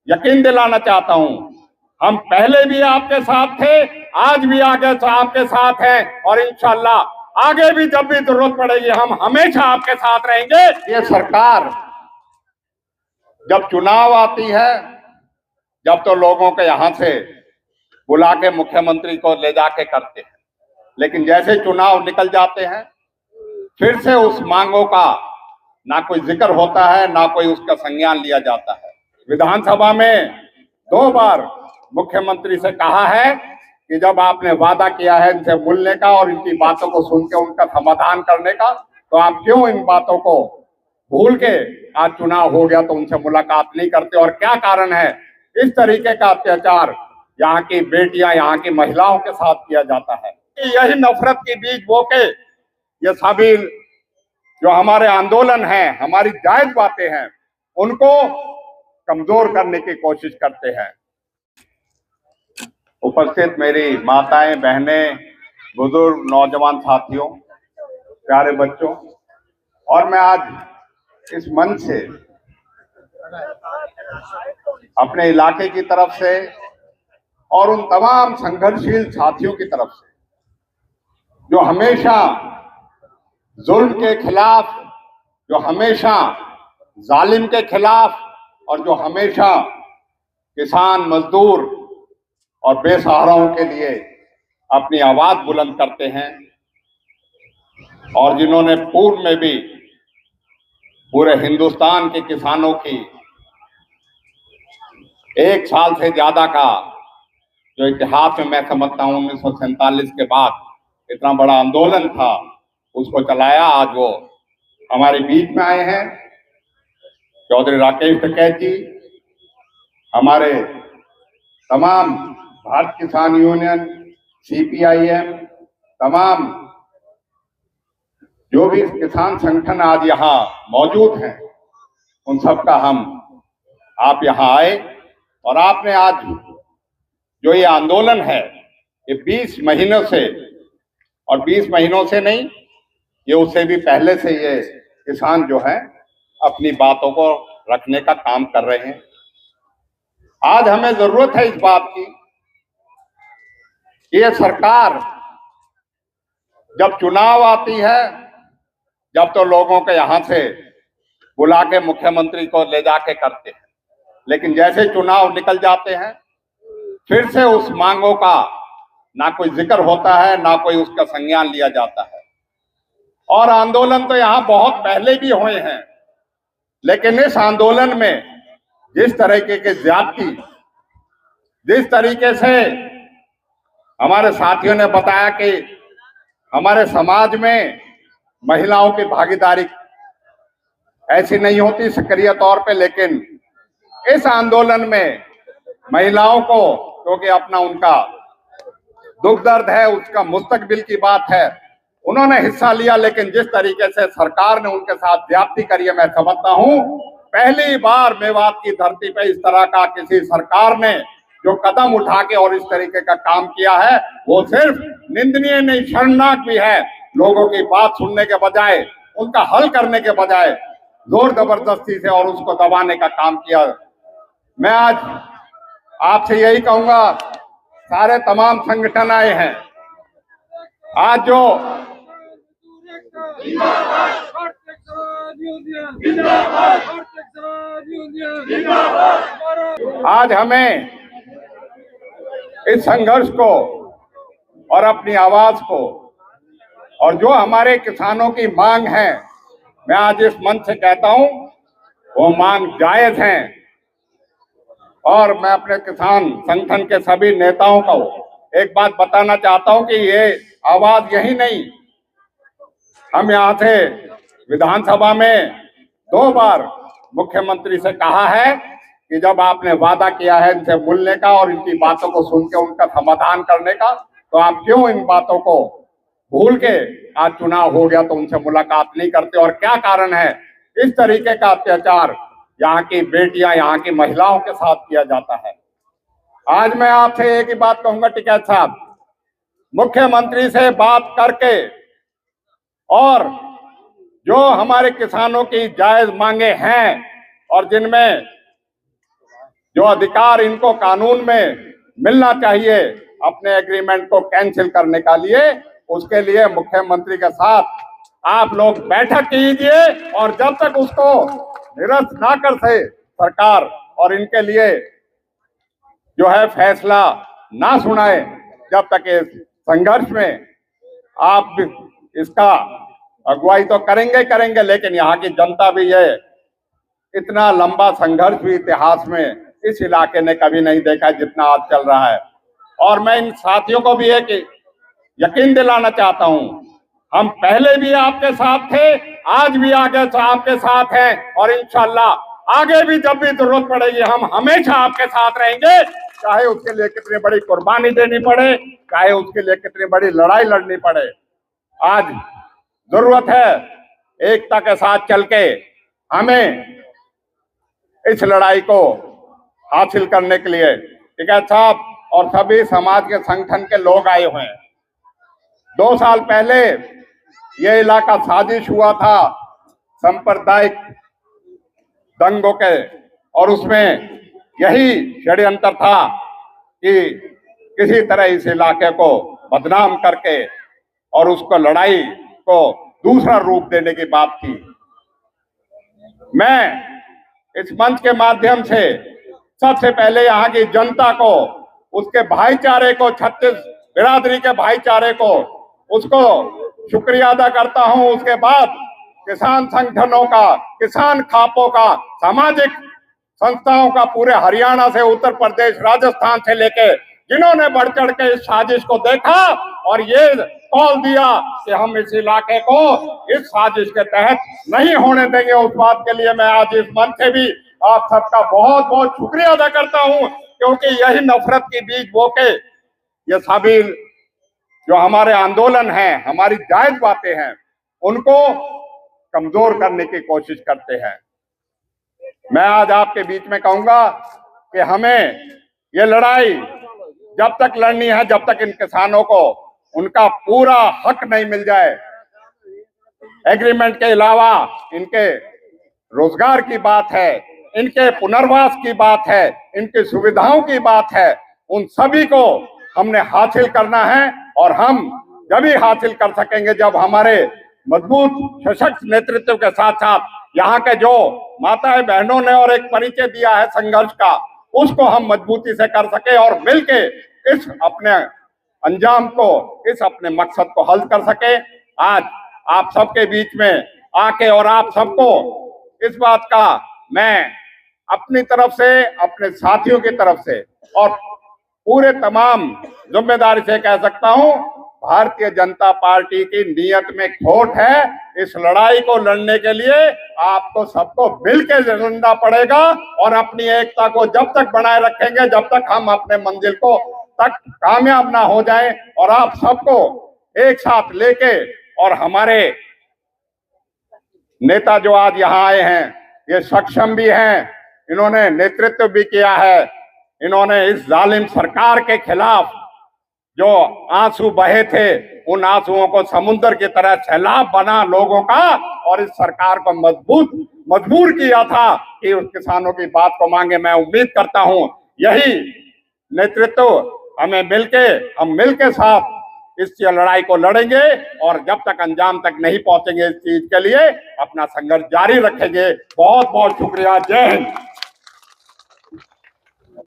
यकीन दिलाना चाहता हूं, हम पहले भी आपके साथ थे, आज भी आगे से आपके साथ हैं और इंशाल्लाह आगे भी जब भी जरूरत पड़ेगी हम हमेशा आपके साथ रहेंगे। ये सरकार जब चुनाव आती है, जब तो लोगों के यहां से बुला के मुख्यमंत्री को ले जाके करते हैं, लेकिन जैसे चुनाव निकल जाते हैं फिर से उस मांगों का ना कोई जिक्र होता है, ना कोई उसका संज्ञान लिया जाता है। विधानसभा में 2 बार मुख्यमंत्री से कहा है कि जब आपने वादा किया है इनसे मिलने का और इनकी बातों को सुन के उनका समाधान करने का, तो आप क्यों इन बातों को भूल के आज चुनाव हो गया तो उनसे मुलाकात नहीं करते, और क्या कारण है इस तरीके का अत्याचार यहाँ की बेटियां, यहाँ की महिलाओं के साथ किया जाता है। यही नफरत के बीज बो के ये सभी जो हमारे आंदोलन हैं, हमारी जायज बातें हैं, उनको कमजोर करने की कोशिश करते हैं। उपस्थित मेरी माताएं, बहनें, बुजुर्ग, नौजवान साथियों, प्यारे बच्चों, और मैं आज इस मंच से अपने इलाके की तरफ से और उन तमाम संघर्षशील साथियों की तरफ से जो हमेशा जुल्म के खिलाफ, जो हमेशा जालिम के खिलाफ और जो हमेशा किसान, मजदूर और बेसहाराओं के लिए अपनी आवाज बुलंद करते हैं, और जिन्होंने पूर्व में भी पूरे हिंदुस्तान के किसानों की 1 साल से ज्यादा का जो इतिहास में मैं समझता हूं 1947 के बाद इतना बड़ा आंदोलन था, उसको चलाया। आज वो हमारे बीच में आए हैं। चौधरी राकेश टिकैत जी, हमारे तमाम भारत किसान यूनियन, CPIM, तमाम जो भी किसान संगठन आज यहाँ मौजूद हैं, उन सबका आप यहाँ आए और आपने आज जो ये आंदोलन है, ये 20 महीनों से, और 20 महीनों से नहीं, ये उससे भी पहले से ये किसान जो है अपनी बातों को रखने का काम कर रहे हैं। आज हमें जरूरत है इस बात की, ये सरकार जब चुनाव आती है, जब तो लोगों के यहां से बुला के मुख्यमंत्री को ले जाके करते हैं, लेकिन जैसे चुनाव निकल जाते हैं फिर से उस मांगों का ना कोई जिक्र होता है, ना कोई उसका संज्ञान लिया जाता है। और आंदोलन तो यहाँ बहुत पहले भी हुए हैं, लेकिन इस आंदोलन में जिस तरीके के ज्यादती, जिस तरीके से हमारे साथियों ने बताया कि हमारे समाज में महिलाओं की भागीदारी ऐसी नहीं होती सक्रिय तौर पे, लेकिन इस आंदोलन में महिलाओं को, क्योंकि अपना उनका दुख दर्द है, उसका मुस्तकबिल की बात है, उन्होंने हिस्सा लिया। लेकिन जिस तरीके से सरकार ने उनके साथ ज्यादती करी है, मैं समझता हूं पहली बार मेवात की धरती पे इस तरह का किसी सरकार ने जो कदम उठा के और इस तरीके का काम किया है, वो सिर्फ निंदनीय नहीं, शर्मनाक भी है। लोगों की बात सुनने के बजाय, उनका हल करने के बजाय जोर जबरदस्ती से और उसको दबाने का काम किया। मैं आज आपसे यही कहूंगा, सारे तमाम संगठन आए हैं आज, जो आज हमें इस संघर्ष को और अपनी आवाज को और जो हमारे किसानों की मांग है, मैं आज इस मंच से कहता हूं वो मांग जायज है। और मैं अपने किसान संगठन के सभी नेताओं को एक बात बताना चाहता हूं कि ये आवाज यही नहीं, हम यहाँ से विधानसभा में 2 बार मुख्यमंत्री से कहा है कि जब आपने वादा किया है इनसे मिलने का और इनकी बातों को सुन के उनका समाधान करने का, तो आप क्यों इन बातों को भूल के आज चुनाव हो गया तो उनसे मुलाकात नहीं करते, और क्या कारण है इस तरीके का अत्याचार यहाँ की बेटियां, यहाँ की महिलाओं के साथ किया जाता है। आज मैं आपसे एक ही बात कहूंगा टिकैत साहब, मुख्यमंत्री से बात करके और जो हमारे किसानों की जायज मांगे हैं और जिनमें जो अधिकार इनको कानून में मिलना चाहिए अपने एग्रीमेंट को कैंसिल करने का लिए, उसके लिए मुख्यमंत्री के साथ आप लोग बैठक कीजिए और जब तक उसको निरस्त ना कर सके सरकार और इनके लिए जो है फैसला ना सुनाए, जब तक इस संघर्ष में आप इसका अगुवाई तो करेंगे, लेकिन यहाँ की जनता भी है, इतना लंबा संघर्ष भी इतिहास में इस इलाके ने कभी नहीं देखा जितना आज चल रहा है। और मैं इन साथियों को भी एक यकीन दिलाना चाहता हूं, हम पहले भी आपके साथ थे, आज भी आगे आपके साथ हैं और इंशाल्लाह आगे भी जब भी जरूरत पड़ेगी हम हमेशा आपके साथ रहेंगे, चाहे उसके लिए कितनी बड़ी कुर्बानी देनी पड़े, चाहे उसके लिए कितनी बड़ी लड़ाई लड़नी पड़े। आज जरूरत है एकता के साथ चल के हमें इस लड़ाई को हासिल करने के लिए टिकैत साहब और सभी समाज के संगठन के लोग आए हुए हैं। 2 साल पहले यह इलाका साजिश हुआ था सांप्रदायिक दंगों के, और उसमें यही षड्यंत्र था कि किसी तरह इस इलाके को बदनाम करके और उसको लड़ाई को दूसरा रूप देने की बात थी। मैं इस मंच के माध्यम से सबसे पहले यहाँ की जनता को, उसके भाईचारे को, 36 बिरादरी के भाईचारे को, उसको शुक्रिया अदा करता हूं। उसके बाद किसान संगठनों का, किसान खापों का, सामाजिक संस्थाओं का, पूरे हरियाणा से, उत्तर प्रदेश, राजस्थान से लेके जिन्होंने बढ़ चढ़ के इस साजिश को देखा और ये कॉल दिया कि हम इस इलाके को इस साजिश के तहत नहीं होने देंगे, उस बात के लिए मैं आज इस मंच से भी आप सबका बहुत बहुत शुक्रिया अदा करता हूं, क्योंकि यही नफरत की बीज बो के ये सभी जो हमारे आंदोलन हैं, हमारी जायज बातें हैं, उनको कमजोर करने की कोशिश करते हैं। मैं आज आपके बीच में कहूंगा कि हमें ये लड़ाई जब तक लड़नी है, जब तक इन किसानों को उनका पूरा हक नहीं मिल जाए, एग्रीमेंट के अलावा इनके रोजगार की बात है, इनके पुनर्वास की बात है, इनकी सुविधाओं की बात है, उन सभी को हमने हासिल करना है। और हम जब ही हासिल कर सकेंगे जब हमारे मजबूत सशक्त नेतृत्व के साथ साथ यहाँ के जो माताएं बहनों ने और एक परिचय दिया है संघर्ष का, उसको हम मजबूती से कर सके और मिलके इस अपने अंजाम को, इस अपने मकसद को हल कर सके। आज आप सबके बीच में आके और आप सबको इस बात का मैं अपनी तरफ से, अपने साथियों की तरफ से और पूरे तमाम जिम्मेदारी से कह सकता हूं, भारतीय जनता पार्टी की नीयत में खोट है। इस लड़ाई को लड़ने के लिए आपको सबको मिलकर लड़ना पड़ेगा और अपनी एकता को जब तक बनाए रखेंगे, जब तक हम अपने मंजिल को तक कामयाब ना हो जाए। और आप सबको एक साथ लेके, और हमारे नेता जो आज यहाँ आए हैं ये सक्षम भी हैं, इन्होंने नेतृत्व भी किया है, इन्होंने इस जालिम सरकार के खिलाफ जो आंसू बहे थे उन आंसुओं को समुद्र की तरह सैलाब बना लोगों का, और इस सरकार को मजबूर किया था कि उस किसानों की बात को मांगे। मैं उम्मीद करता हूं यही नेतृत्व हम मिलके साथ इस लड़ाई को लड़ेंगे और जब तक अंजाम तक नहीं पहुंचेंगे इस चीज के लिए अपना संघर्ष जारी रखेंगे। बहुत बहुत शुक्रिया। जय हिंद।